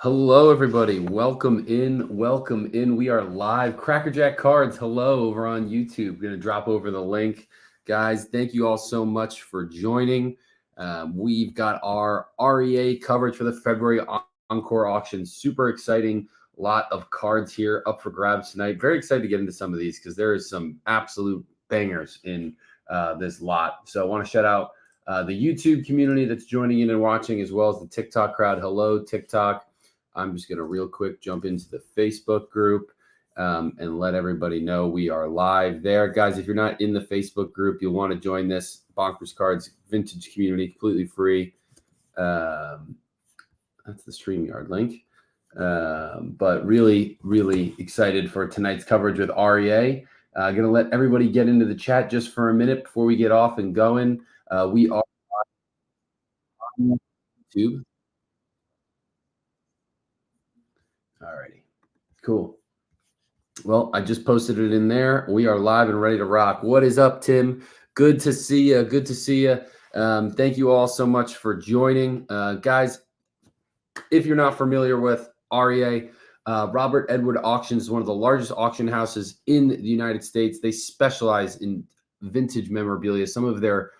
Hello, everybody. Welcome in. Welcome in. We are live. Crackerjack Cards. Hello over on YouTube. Going to drop over the link. Guys, thank you all so much for joining. We've got our REA coverage for the February Encore Auction. Super exciting. Lot of cards here up for grabs tonight. Very excited to get into some of these because there is some absolute bangers in this lot. So I want to shout out the YouTube community that's joining in and watching, as well as the TikTok crowd. Hello, TikTok. I'm just going to real quick jump into the Facebook group and let everybody know we are live there. Guys, if you're not in the Facebook group, you'll want to join this Bonkers Cards vintage community, completely free. That's the StreamYard link. But really, really excited for tonight's coverage with REA. Going to let everybody get into the chat just for a minute before we get off and going. We are on YouTube. All righty. Cool. Well, I just posted it in there. We are live and ready to rock. What is up, Tim? Good to see you. Good to see you. Thank you all so much for joining. Guys, if you're not familiar with REA, Robert Edward Auctions is one of the largest auction houses in the United States. They specialize in vintage memorabilia. Some of their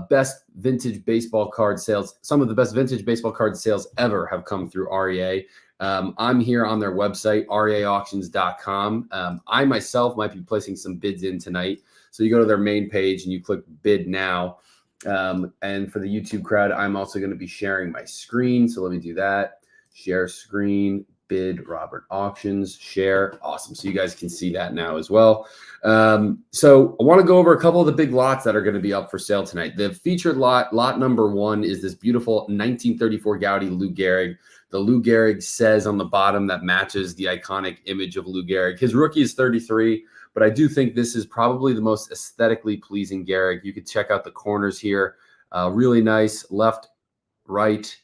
best vintage baseball card sales, some of the best vintage baseball card sales ever have come through REA. I'm here on their website, reauctions.com. I myself might be placing some bids in tonight. So you go to their main page and you click bid now. And for the YouTube crowd, I'm also going to be sharing my screen. So let me do that. Share screen, bid Robert Auctions, share. Awesome. So you guys can see that now as well. So I want to go over a couple of the big lots that are going to be up for sale tonight. The featured lot number one, is this beautiful 1934 Gaudi Lou Gehrig. The Lou Gehrig says on the bottom that matches the iconic image of Lou Gehrig. His rookie is 33, but I do think this is probably the most aesthetically pleasing Gehrig. You could check out the corners here. Really nice left, right.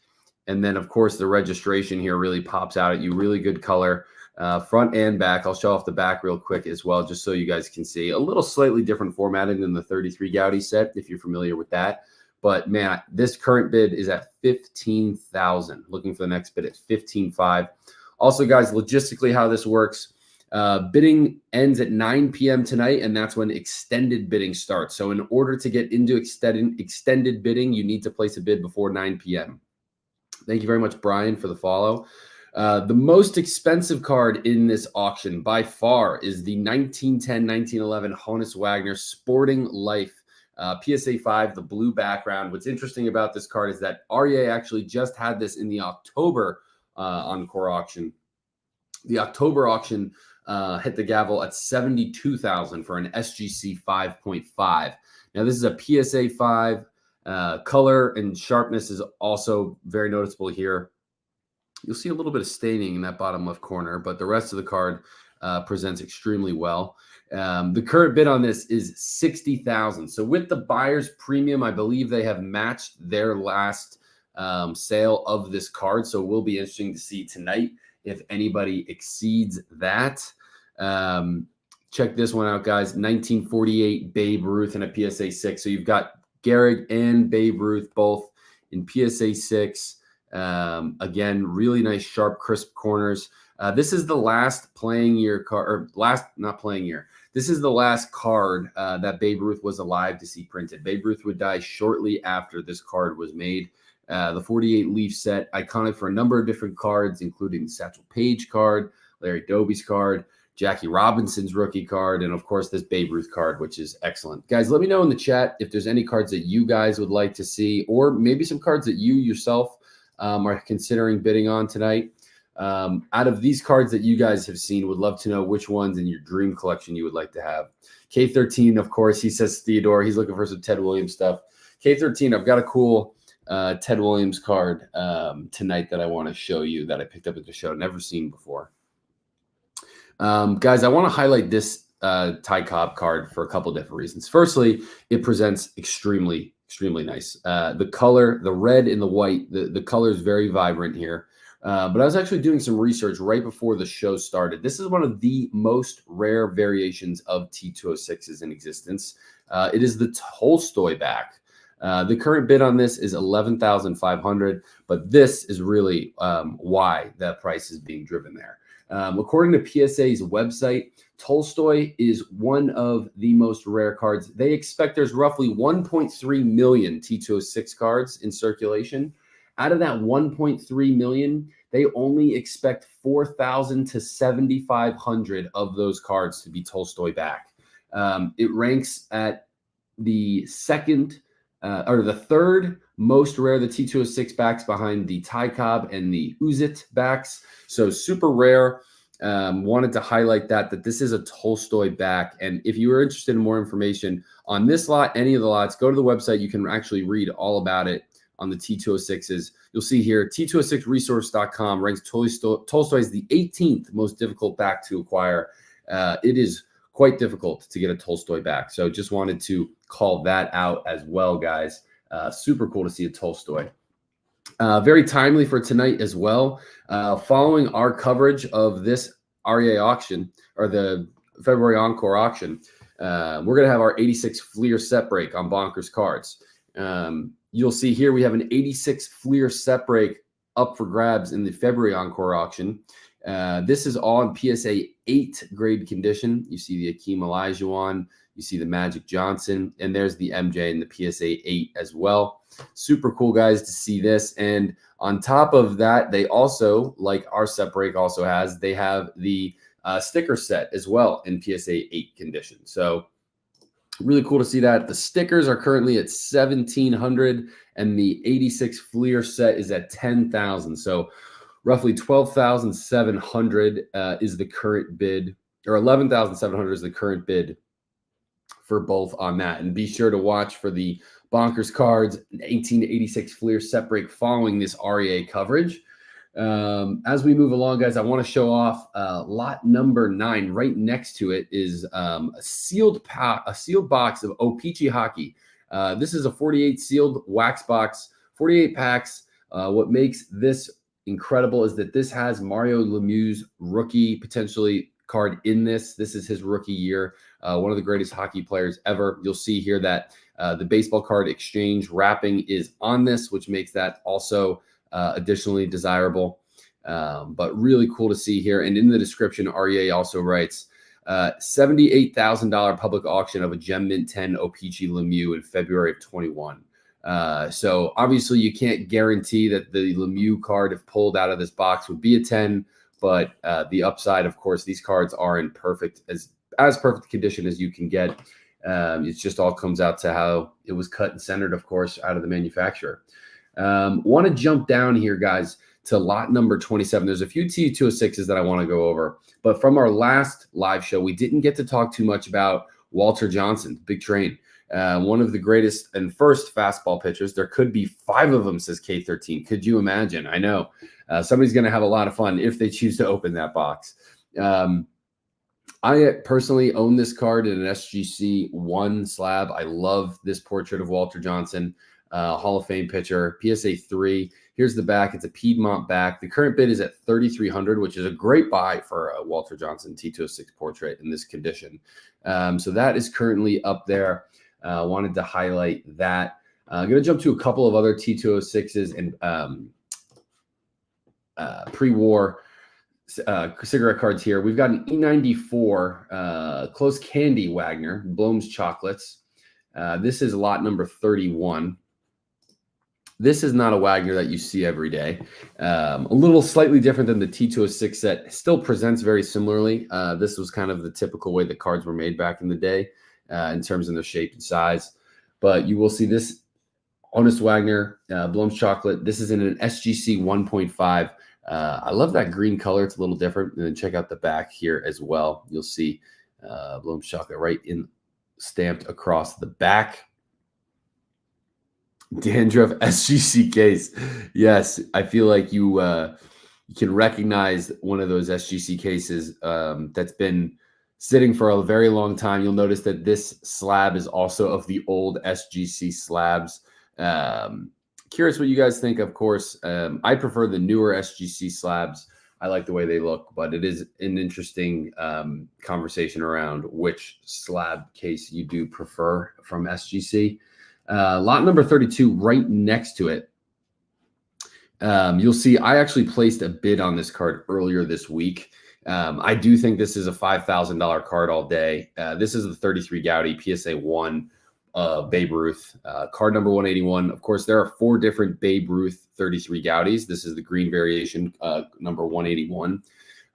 And then, of course, the registration here really pops out at you. Really good color, front and back. I'll show off the back real quick as well, just so you guys can see. A little slightly different formatting than the 33 Gaudi set, if you're familiar with that. But man, this current bid is at $15,000. Looking for the next bid at $15,500. Also, guys, logistically, how this works. Bidding ends at 9 p.m. tonight, and that's when extended bidding starts. So in order to get into extended bidding, you need to place a bid before 9 p.m. Thank you very much, Brian, for the follow. The most expensive card in this auction by far is the 1910-1911 Honus Wagner Sporting Life PSA 5, the blue background. What's interesting about this card is that REA actually just had this in the October Encore auction. The October auction hit the gavel at $72,000 for an SGC 5.5. Now, this is a PSA 5. Color and sharpness is also very noticeable here. You'll see a little bit of staining in that bottom left corner, but the rest of the card presents extremely well. The current bid on this is $60,000. So with the buyer's premium, I believe they have matched their last sale of this card. So it will be interesting to see tonight if anybody exceeds that. Check this one out, guys. 1948 Babe Ruth and a PSA 6. So you've got Gehrig and Babe Ruth both in PSA 6. Again, really nice, sharp, crisp corners. This is the last playing year card, or not playing year. This is the last card that Babe Ruth was alive to see printed. Babe Ruth would die shortly after this card was made. The 48 leaf set, iconic for a number of different cards, including the Satchel Paige card, Larry Doby's card, Jackie Robinson's rookie card, and of course this Babe Ruth card, which is excellent. Guys, let me know in the chat if there's any cards that you guys would like to see, or maybe some cards that you yourself are considering bidding on tonight. Out of these cards that you guys have seen, would love to know which ones in your dream collection you would like to have. K13, of course, he says Theodore. He's looking for some Ted Williams stuff. K13, I've got a cool Ted Williams card tonight that I want to show you that I picked up at the show. Never seen before. Guys, I want to highlight this Ty Cobb card for a couple different reasons. Firstly, it presents extremely nice. The color, the red and the white, the color is very vibrant here. But I was actually doing some research right before the show started. This is one of the most rare variations of T206s in existence. It is the Tolstoy back. The current bid on this is $11,500, but this is really why that price is being driven there. According to PSA's website, Tolstoy is one of the most rare cards. They expect there's roughly 1.3 million T206 cards in circulation. Out of that 1.3 million, they only expect 4,000 to 7,500 of those cards to be Tolstoy back. It ranks at the second or the third most rare, the T206 backs, behind the Ty Cobb and the Uzit backs. So super rare. Wanted to highlight that this is a Tolstoy back. And if you are interested in more information on this lot, any of the lots, go to the website. You can actually read all about it on the T206s. You'll see here, T206resource.com ranks Tolstoy as the 18th most difficult back to acquire. It is quite difficult to get a Tolstoy back. So just wanted to call that out as well, guys. Super cool to see a Tolstoy. Very timely for tonight as well. Following our coverage of this REA auction, or the February Encore auction, we're going to have our 86 Fleer set break on Bonkers Cards. You'll see here we have an 86 Fleer set break up for grabs in the February Encore auction. This is all in PSA 8 grade condition. You see the Akeem Olajuwon, you see the Magic Johnson, and there's the MJ in the PSA 8 as well. Super cool, guys, to see this. And on top of that, they also, like our set break also has, they have the sticker set as well in PSA 8 condition. So really cool to see that. The stickers are currently at $1,700, and the 86 Fleer set is at $10,000. So roughly $12,700 is the current bid, or $11,700 is the current bid for both on that. And be sure to watch for the Bonkers Cards 18 to 86 Fleer set break following this REA coverage. As we move along, guys, I want to show off lot number 9. Right next to it is a sealed box of O-Pee-Chee hockey. This is a 48 sealed wax box, 48 packs. What makes this incredible is that this has Mario Lemieux's rookie potentially card in this. This is his rookie year. One of the greatest hockey players ever. You'll see here that the baseball card exchange wrapping is on this, which makes that also additionally desirable. But really cool to see here. And in the description, REA also writes $78,000 public auction of a Gem Mint 10 O-Pee-Chee Lemieux in February of 21. So obviously you can't guarantee that the Lemieux card, if pulled out of this box, would be a 10, but the upside, of course, these cards are in as perfect condition as you can get. It just all comes out to how it was cut and centered, of course, out of the manufacturer. Want to jump down here, guys, to lot number 27. There's a few T206s that I want to go over, but from our last live show, we didn't get to talk too much about Walter Johnson, Big Train. One of the greatest and first fastball pitchers. There could be 5 of them, says K13. Could you imagine? I know. Somebody's going to have a lot of fun if they choose to open that box. I personally own this card in an SGC 1 slab. I love this portrait of Walter Johnson, Hall of Fame pitcher, PSA 3. Here's the back. It's a Piedmont back. The current bid is at $3,300, which is a great buy for a Walter Johnson T206 portrait in this condition. So that is currently up there. Wanted to highlight that. I'm going to jump to a couple of other T206s and pre-war cigarette cards here. We've got an E94 Close Candy Wagner, Bloom's Chocolates. This is lot number 31. This is not a Wagner that you see every day. A little slightly different than the T206 set. Still presents very similarly. This was kind of the typical way that cards were made back in the day in terms of their shape and size. But you will see this Honest Wagner, Bloom's Chocolate. This is in an SGC 1.5. I love that green color. It's a little different. And then check out the back here as well. You'll see Bloom's Chocolate right in stamped across the back. Dandruff SGC case. Yes, I feel like you can recognize one of those SGC cases that's been sitting for a very long time. You'll notice that this slab is also of the old SGC slabs. Curious what you guys think. Of course, I prefer the newer SGC slabs. I like the way they look, but it is an interesting conversation around which slab case you do prefer from SGC. Lot number 32, right next to it. You'll see I actually placed a bid on this card earlier this week. I do think this is a $5,000 card all day. This is the 33 Gaudy PSA 1 Babe Ruth, card number 181. Of course, there are 4 different Babe Ruth 33 Gaudis. This is the green variation, number 181.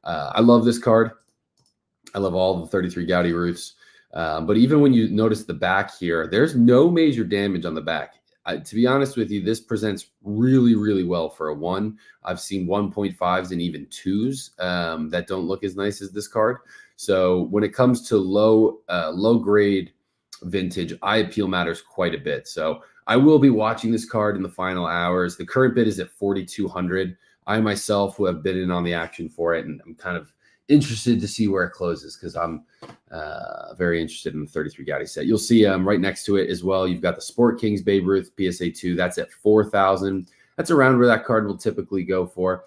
I love this card. I love all the 33 Gaudy Ruths. But even when you notice the back here, there's no major damage on the back. To be honest with you, this presents really, really well for a 1. I've seen 1.5s and even 2s that don't look as nice as this card. So when it comes to low grade vintage, eye appeal matters quite a bit. So I will be watching this card in the final hours. The current bid is at $4,200. I myself who have bid in on the action for it, and I'm kind of interested to see where it closes because I'm very interested in the 33 Gaudy set. You'll see right next to it as well, you've got the Sport Kings Babe Ruth PSA 2. That's at $4,000. That's around where that card will typically go for.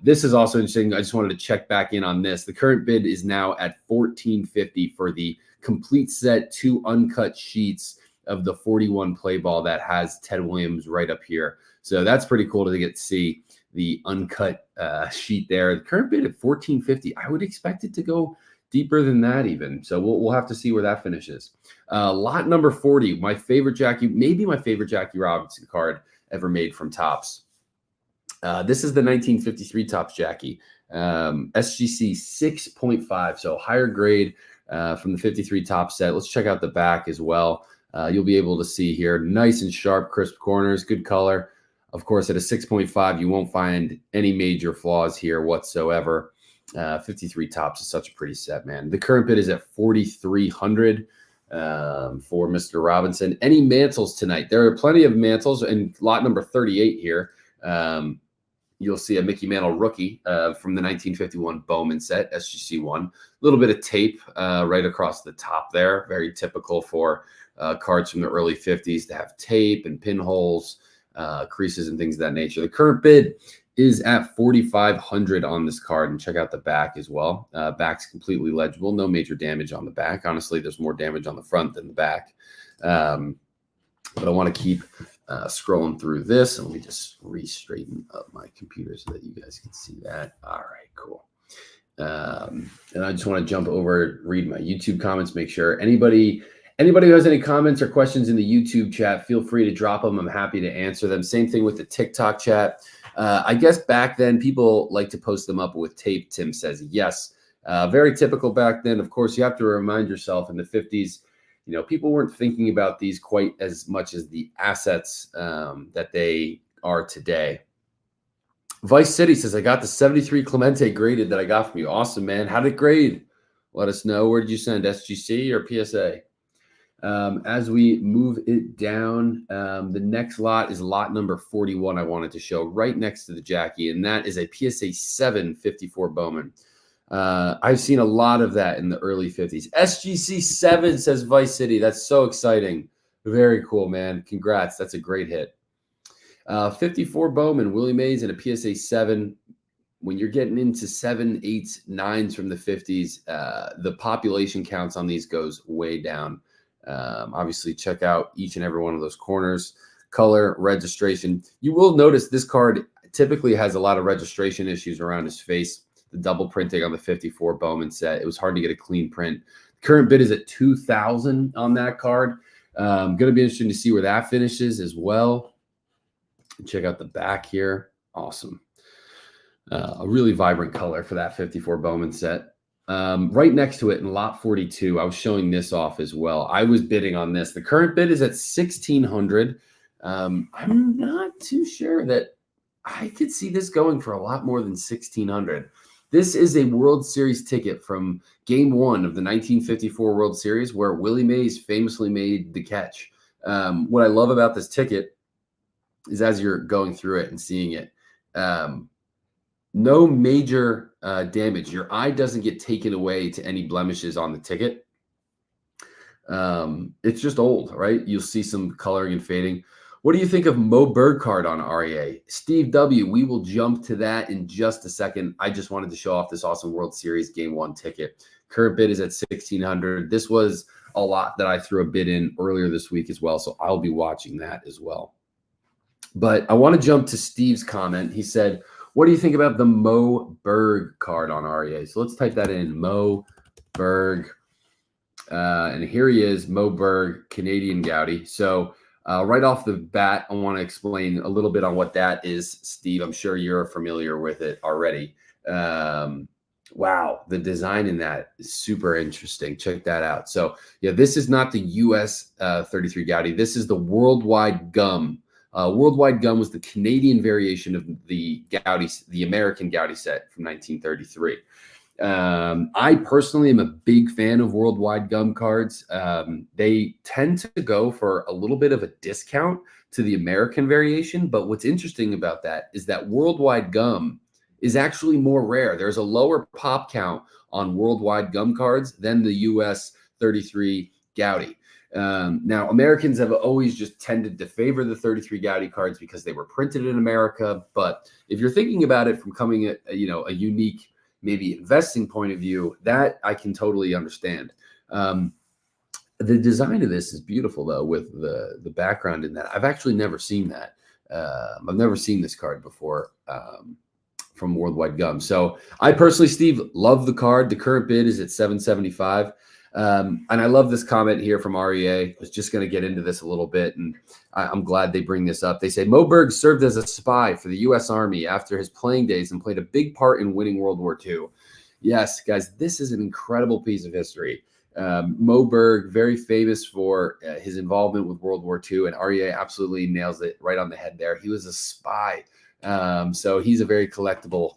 This is also interesting. I just wanted to check back in on this. The current bid is now at $1,450 for the complete set, 2 uncut sheets of the 41 play ball that has Ted Williams right up here. So that's pretty cool to get to see the uncut sheet there. The current bid at $1,450. I would expect it to go deeper than that even. So we'll have to see where that finishes. Lot number 40, my favorite Jackie, maybe my favorite Jackie Robinson card ever made from Topps. This is the 1953 Topps Jackie, SGC 6.5, so higher grade from the 53 Topps set. Let's check out the back as well. You'll be able to see here, nice and sharp, crisp corners, good color. Of course, at a 6.5, you won't find any major flaws here whatsoever. 53 Topps is such a pretty set, man. The current bid is at $4,300 for Mr. Robinson. Any mantles tonight? There are plenty of mantles, and lot number 38 here. You'll see a Mickey Mantle rookie from the 1951 Bowman set, SGC 1. A little bit of tape right across the top there. Very typical for cards from the early 50s to have tape and pinholes, creases and things of that nature. The current bid is at $4,500 on this card, and check out the back as well. Back's completely legible, no major damage on the back. Honestly, there's more damage on the front than the back. But I want to keep scrolling through this, and let me just re-straighten up my computer so that you guys can see that. All right, cool. And I just want to jump over, read my YouTube comments, make sure anybody who has any comments or questions in the YouTube chat, feel free to drop them. I'm happy to answer them. Same thing with the TikTok chat. I guess back then people like to post them up with tape. Tim says, yes, very typical back then. Of course, you have to remind yourself in the 50s, you know, people weren't thinking about these quite as much as the assets that they are today. Vice City says, I got the 73 Clemente graded that I got from you. Awesome, man. How did it grade? Let us know. Where did you send, SGC or PSA? As we move it down, the next lot is lot number 41 I wanted to show right next to the Jackie, and that is a PSA 7 54 Bowman. I've seen a lot of that in the early 50s. SGC 7 says Vice City. That's so exciting. Very cool, man. Congrats. That's a great hit. 54 Bowman, Willie Mays, and a PSA 7. When you're getting into 7, 8s, 9s from the 50s, the population counts on these goes way down. Obviously, check out each and every one of those corners, color, registration. You will notice this card typically has a lot of registration issues around his face. The double printing on the 54 Bowman set, it was hard to get a clean print. Current bid is at $2,000 on that card. Going to be interesting to see where that finishes as well. Check out the back here. Awesome. A really vibrant color for that 54 Bowman set. Right next to it in lot 42, I was showing this off as well. I was bidding on this. The current bid is at $1,600. I'm not too sure that I could see this going for a lot more than $1,600. This is a World Series ticket from Game 1 of the 1954 World Series, where Willie Mays famously made the catch. What I love about this ticket is as you're going through it and seeing it, no major damage. Your eye doesn't get taken away to any blemishes on the ticket. It's just old, right? You'll see some coloring and fading. What do you think of Mo Burkhardt on REA? Steve W., we will jump to that in just a second. I just wanted to show off this awesome World Series Game 1 ticket. Current bid is at $1,600. This was a lot that I threw a bid in earlier this week as well. So I'll be watching that as well. But I want to jump to Steve's comment. He said, what do you think about the Mo Berg card on REA? So let's type that in, Mo Berg. And here he is, Mo Berg, Canadian Gouty. So right off the bat, I want to explain a little bit on what that is, Steve. I'm sure you're familiar with it already. Wow, the design in that is super interesting. Check that out. So yeah, this is not the US 33 Gouty. This is the Worldwide Gum. Worldwide Gum was the Canadian variation of the Gouty, the American Gouty set from 1933. I personally am a big fan of Worldwide Gum cards. They tend to go for a little bit of a discount to the American variation. But what's interesting about that is that Worldwide Gum is actually more rare. There's a lower pop count on Worldwide Gum cards than the US 33 Gouty. Now, Americans have always just tended to favor the 33 Gouty cards because they were printed in America. But if you're thinking about it from coming at a unique, maybe investing point of view, that I can totally understand. The design of this is beautiful, though, with the background in that. I've actually never seen that. I've never seen this card before from Worldwide Gum. So I personally, Steve, love the card. The current bid is at $775. And I love this comment here from REA. I was just going to get into this a little bit, and I'm glad they bring this up. They say, Mo Berg served as a spy for the U.S. Army after his playing days and played a big part in winning World War II. Yes, guys, this is an incredible piece of history. Mo Berg, very famous for his involvement with World War II, and REA absolutely nails it right on the head there. He was a spy. So he's a very collectible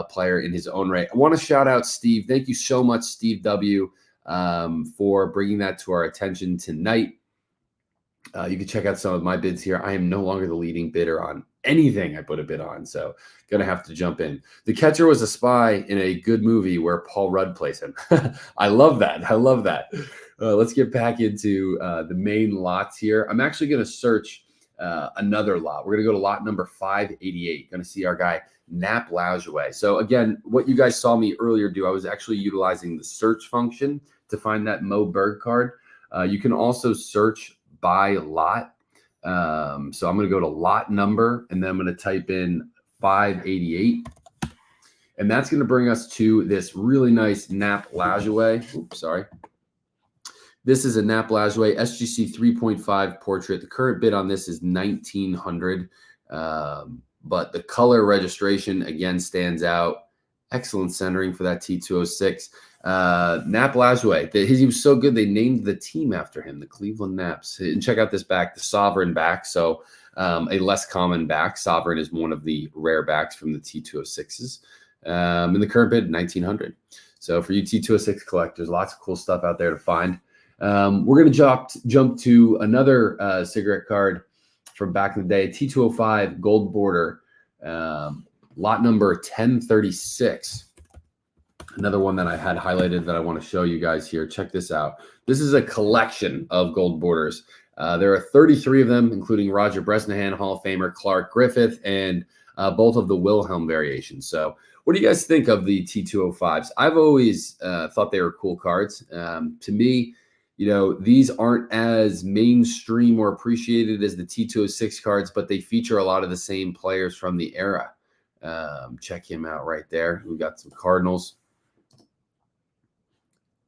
player in his own right. I want to shout out Steve. Thank you so much, Steve W., for bringing that to our attention tonight. You can check out some of my bids here. I am no longer the leading bidder on anything I put a bid on, so gonna have to jump in. The catcher was a spy in a good movie where Paul Rudd plays him. I love that. I love that. Let's get back into the main lots here. I'm actually gonna search another lot. We're gonna go to lot number 588. Gonna see our guy Nap Lajoie. So again, what you guys saw me earlier do, I was actually utilizing the search function to find that Mo Berg card. You can also search by lot. So I'm going to go to lot number, and then I'm going to type in 588. And that's going to bring us to this really nice Nap Lajoie. Oops, sorry. This is a Nap Lajoie SGC 3.5 portrait. The current bid on this is $1,900. But the color registration, again, stands out. Excellent centering for that T206. Nap Lajoie, he was so good, they named the team after him, the Cleveland Naps. And check out this back, the Sovereign back. So a less common back. Sovereign is one of the rare backs from the T206s. And the current bid, $1,900. So for you T206 collectors, lots of cool stuff out there to find. We're going to jump to another cigarette card from back in the day, T205 gold border, lot number 1036. Another one that I had highlighted that I want to show you guys here. Check this out. This is a collection of gold borders. There are 33 of them, including Roger Bresnahan, Hall of Famer, Clark Griffith, and both of the Wilhelm variations. So what do you guys think of the T205s? I've always thought they were cool cards. To me, these aren't as mainstream or appreciated as the T206 cards, but they feature a lot of the same players from the era. Check him out right there. We've got some Cardinals.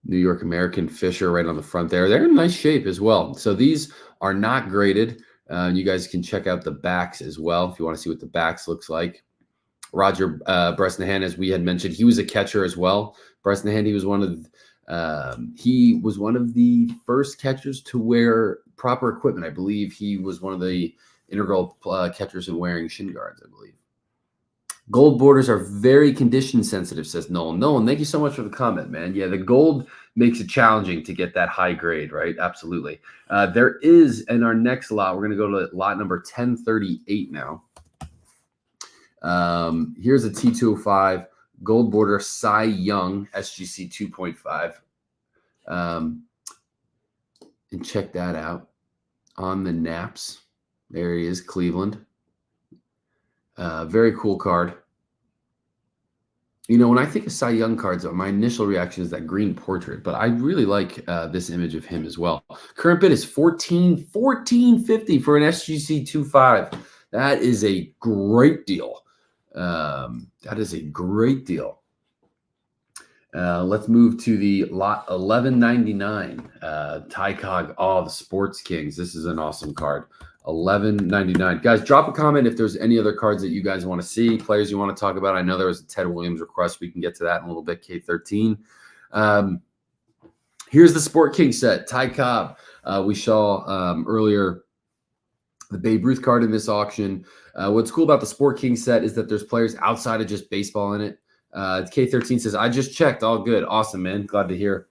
New York American Fisher right on the front there. They're in nice shape as well. So these are not graded. You guys can check out the backs as well if you want to see what the backs looks like. Roger Bresnahan, as we had mentioned, he was a catcher as well. Bresnahan, he was one of the first catchers to wear proper equipment. I believe he was one of the integral catchers in wearing shin guards, I believe. Gold borders are very condition sensitive, says Nolan. Nolan, thank you so much for the comment, man. Yeah, the gold makes it challenging to get that high grade, right? Absolutely. There is, in our next lot, we're going to go to lot number 1038 now. Here's a T205 gold border Cy Young SGC 2.5. And check that out on the Naps. There he is, Cleveland. Very cool card. You know, when I think of Cy Young cards, my initial reaction is that green portrait, but I really like this image of him as well. Current bid is 1450 for an SGC 25. That is a great deal. That is a great deal. Let's move to the lot 1199. Tycog, the Sports Kings. This is an awesome card. 1199. Guys, drop a comment if there's any other cards that you guys want to see, players you want to talk about. I know there was a Ted Williams request. We can get to that in a little bit, K13. Here's the Sport King set, Ty Cobb. We saw earlier the Babe Ruth card in this auction. What's cool about the Sport King set is that there's players outside of just baseball in it. K13 says, I just checked. All good. Awesome, man. Glad to hear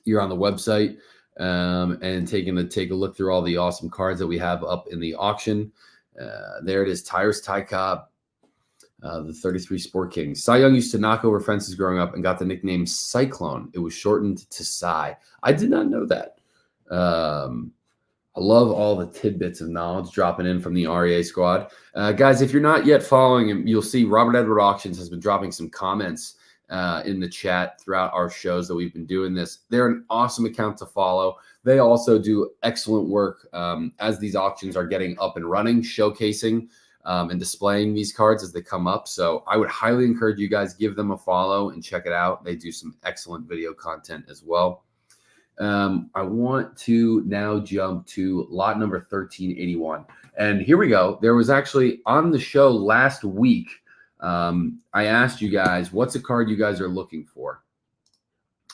you're on the website and take a look through all the awesome cards that we have up in the auction. There it is. Tyrus Ty Cobb, the 33 Sport King. Cy Young used to knock over fences growing up and got the nickname Cyclone. It was shortened to Cy. I did not know that. I love all the tidbits of knowledge dropping in from the REA squad. Guys, if you're not yet following him, you'll see Robert Edward Auctions has been dropping some comments in the chat throughout our shows that we've been doing this. They're an awesome account to follow. They also do excellent work as these auctions are getting up and running, showcasing and displaying these cards as they come up. So I would highly encourage you guys, give them a follow and check it out. They do some excellent video content as well. I want to now jump to lot number 1381. And here we go. There was actually on the show last week, I asked you guys, what's a card you guys are looking for?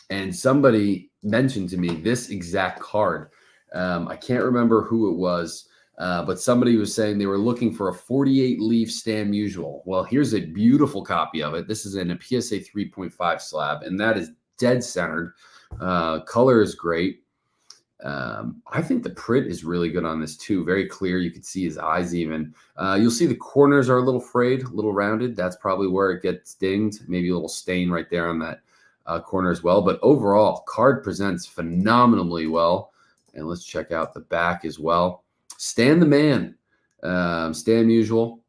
And somebody mentioned to me this exact card. I can't remember who it was, but somebody was saying they were looking for a 48 leaf Stan Musial. Well, here's a beautiful copy of it. This is in a PSA 3.5 slab, and that is dead centered. Color is great. I think the print is really good on this too. Very clear. You can see his eyes even. You'll see the corners are a little frayed, a little rounded. That's probably where it gets dinged. Maybe a little stain right there on that corner as well. But overall, card presents phenomenally well. And let's check out the back as well. Stan the man. Stan Musial.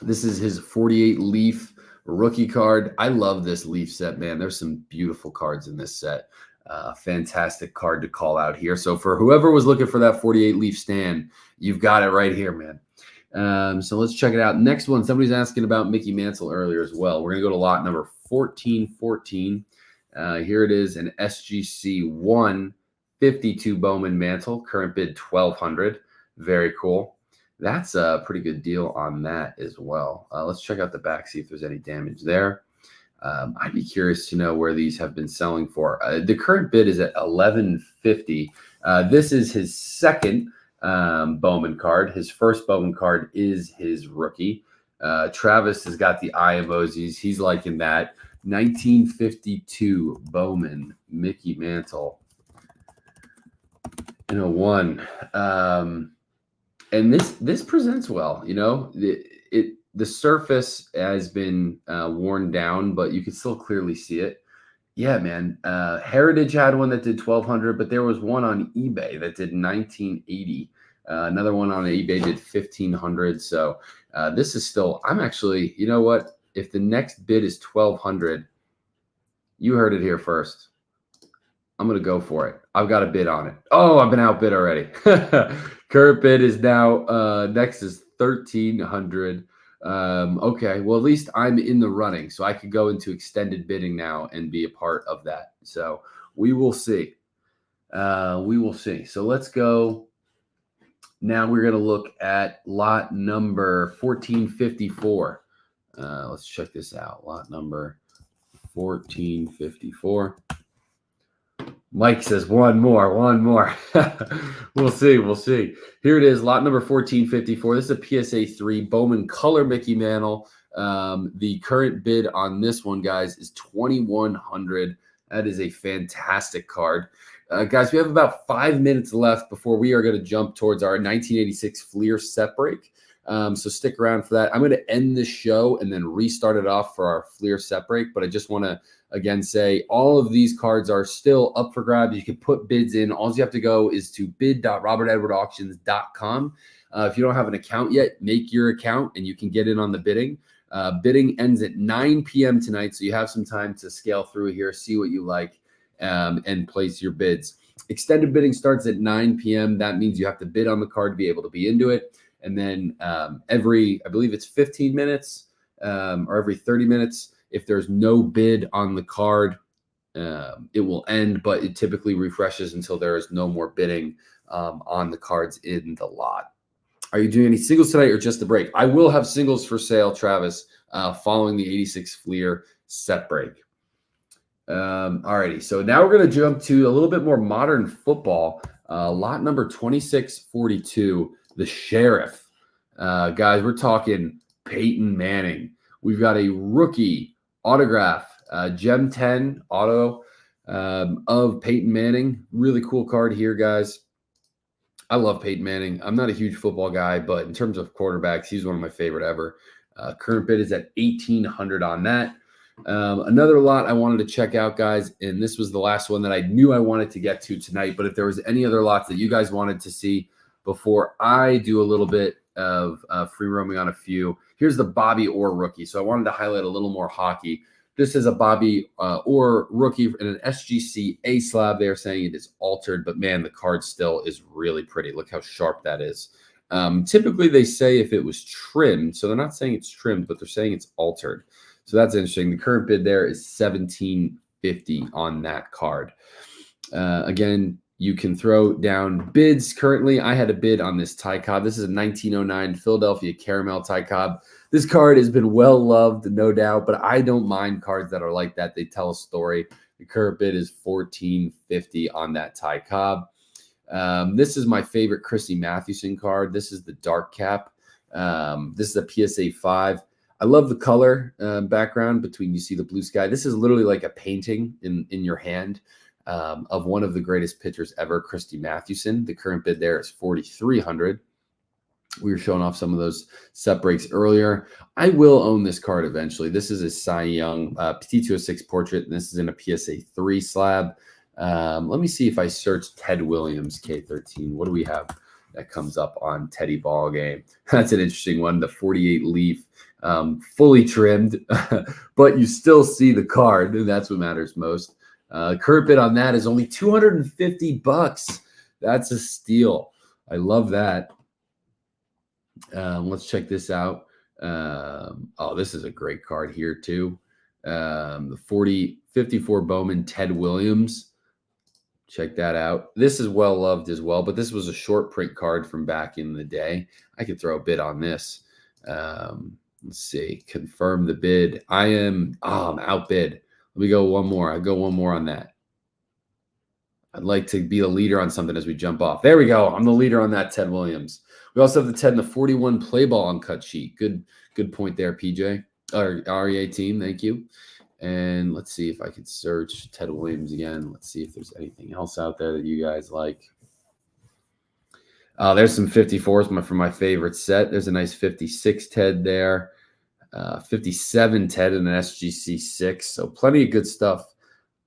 This is his 48 leaf rookie card. I love this leaf set, man. There's some beautiful cards in this set. Fantastic card to call out here. So for whoever was looking for that 48 leaf Stan, you've got it right here, man. So let's check it out. Next one, somebody's asking about Mickey Mantle earlier as well. We're going to go to lot number 1414. Here it is, an SGC 152 Bowman Mantle. Current bid $1,200. Very cool. That's a pretty good deal on that as well. Let's check out the back, see if there's any damage there. I'd be curious to know where these have been selling for. The current bid is at $1,150. This is his second Bowman card. His first Bowman card is his rookie. Travis has got the eye emojis. He's liking that. 1952 Bowman Mickey Mantle in a 1. And this presents well, you know. The surface has been worn down, but you can still clearly see it. Yeah, man. Heritage had one that did $1,200, but there was one on eBay that did $1,980. Another one on eBay did $1,500. So this is still. I'm actually. You know what? If the next bid is $1,200, you heard it here first. I'm going to go for it. I've got a bid on it. Oh, I've been outbid already. Current bid is now, next is $1,300. Okay, well, at least I'm in the running, so I could go into extended bidding now and be a part of that. So we will see. We will see. So let's go. Now we're going to look at lot number 1454. Let's check this out. Lot number 1454. Mike says one more. We'll see. Here it is, lot number 1454. This is a PSA 3 Bowman Color Mickey Mantle. The current bid on this one, guys, is $2,100. That is a fantastic card. Guys, we have about 5 minutes left before we are going to jump towards our 1986 Fleer set break. So stick around for that. I'm going to end this show and then restart it off for our Fleer set break. But I just want to, again, say all of these cards are still up for grabs. You can put bids in. All you have to go is to bid.robertedwardauctions.com. If you don't have an account yet, make your account and you can get in on the bidding. Bidding ends at 9 p.m. tonight, so you have some time to scale through here, see what you like, and place your bids. Extended bidding starts at 9 p.m. That means you have to bid on the card to be able to be into it. And then every, I believe it's 15 minutes or every 30 minutes, if there's no bid on the card, it will end, but it typically refreshes until there is no more bidding on the cards in the lot. Are you doing any singles tonight or just the break? I will have singles for sale, Travis, following the 86 Fleer set break. Alrighty, so now we're going to jump to a little bit more modern football. Lot number 2642, the Sheriff. Guys, we're talking Peyton Manning. We've got a rookie autograph, Gem 10 auto of Peyton Manning. Really cool card here, guys. I love Peyton Manning. I'm not a huge football guy, but in terms of quarterbacks, he's one of my favorite ever. Current bid is at $1,800 on that. Another lot I wanted to check out, guys, and this was the last one that I knew I wanted to get to tonight, but if there was any other lots that you guys wanted to see before I do a little bit of free roaming on a few, here's the Bobby Orr rookie. So I wanted to highlight a little more hockey. This is a Bobby Orr rookie in an SGC A slab. They are saying it is altered, but man, the card still is really pretty. Look how sharp that is. Typically, they say if it was trimmed, so they're not saying it's trimmed, but they're saying it's altered. So that's interesting. The current bid there is $1,750 on that card. Again, you can throw down bids. Currently, I had a bid on this Ty Cobb. This is a 1909 Philadelphia Caramel Ty Cobb. This card has been well loved, no doubt, but I don't mind cards that are like that. They tell a story. The current bid is $1,450 on that Ty Cobb. This is my favorite Christy Mathewson card. This is the dark cap. This is a PSA 5. I love the color background between, you see the blue sky. This is literally like a painting in your hand of one of the greatest pitchers ever, Christy Mathewson. The current bid there is $4,300. We were showing off some of those set breaks earlier. I will own this card eventually. This is a Cy Young T206 portrait, and this is in a PSA 3 slab. Let me see if I search Ted Williams K13. What do we have that comes up on Teddy Ball Game? That's an interesting one. The 48 leaf, fully trimmed, but you still see the card, and that's what matters most. Current bid on that is only $250. That's a steal. I love that. Let's check this out. Oh, this is a great card here too. The 54 Bowman Ted Williams. Check that out. This is well loved as well, but this was a short print card from back in the day. I could throw a bid on this. Let's see. Confirm the bid. I'm outbid. Let me go one more. I go one more on that. I'd like to be the leader on something as we jump off. There we go. I'm the leader on that Ted Williams. We also have the Ted and the 41 play ball uncut sheet. Good point there, PJ. Or REA team, thank you. And let's see if I could search Ted Williams again. Let's see if there's anything else out there that you guys like. There's some 54s from my favorite set. There's a nice 56 Ted there. 57 Ted and an SGC 6. So plenty of good stuff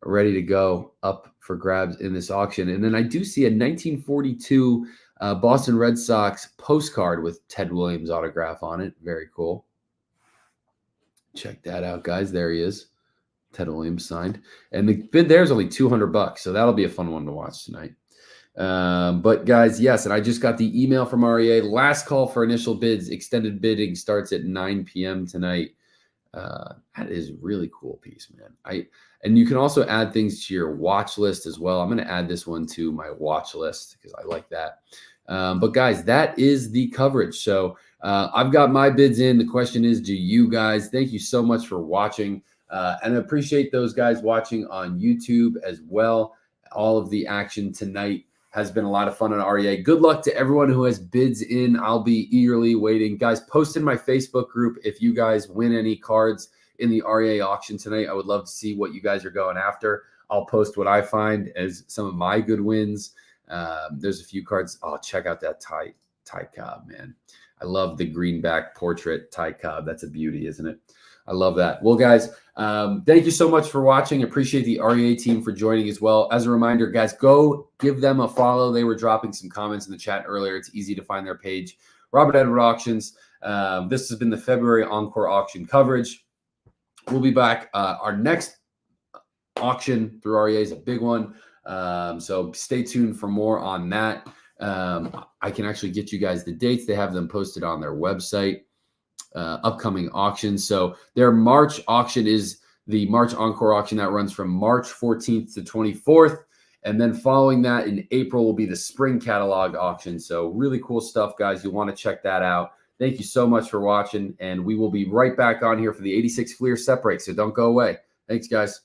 ready to go up for grabs in this auction. And then I do see a 1942 Boston Red Sox postcard with Ted Williams autograph on it. Very cool. Check that out, guys. There he is. Ted Williams signed. And the bid there is only $200. So that'll be a fun one to watch tonight. But guys, yes, and I just got the email from REA. Last call for initial bids. Extended bidding starts at 9 p.m. tonight. That is really cool piece, man. And you can also add things to your watch list as well. I'm going to add this one to my watch list because I like that. But guys, that is the coverage. So I've got my bids in. The question is, do you guys? Thank you so much for watching. And I appreciate those guys watching on YouTube as well. All of the action tonight has been a lot of fun on REA. Good luck to everyone who has bids in. I'll be eagerly waiting. Guys, post in my Facebook group if you guys win any cards in the REA auction tonight. I would love to see what you guys are going after. I'll post what I find as some of my good wins. There's a few cards. Oh, check out that Ty Cobb, man. I love the greenback portrait Ty Cobb. That's a beauty, isn't it? I love that. Well, guys, thank you so much for watching. Appreciate the REA team for joining as well. As a reminder, guys, go give them a follow. They were dropping some comments in the chat earlier. It's easy to find their page. Robert Edward Auctions. This has been the February Encore Auction coverage. We'll be back. Our next auction through REA is a big one. So stay tuned for more on that. I can actually get you guys the dates. They have them posted on their website. Upcoming auctions. So their March auction is the March Encore auction that runs from March 14th to 24th. And then following that in April will be the spring catalog auction. So really cool stuff, guys. You'll want to check that out. Thank you so much for watching. And we will be right back on here for the 86 Fleer set break. So don't go away. Thanks, guys.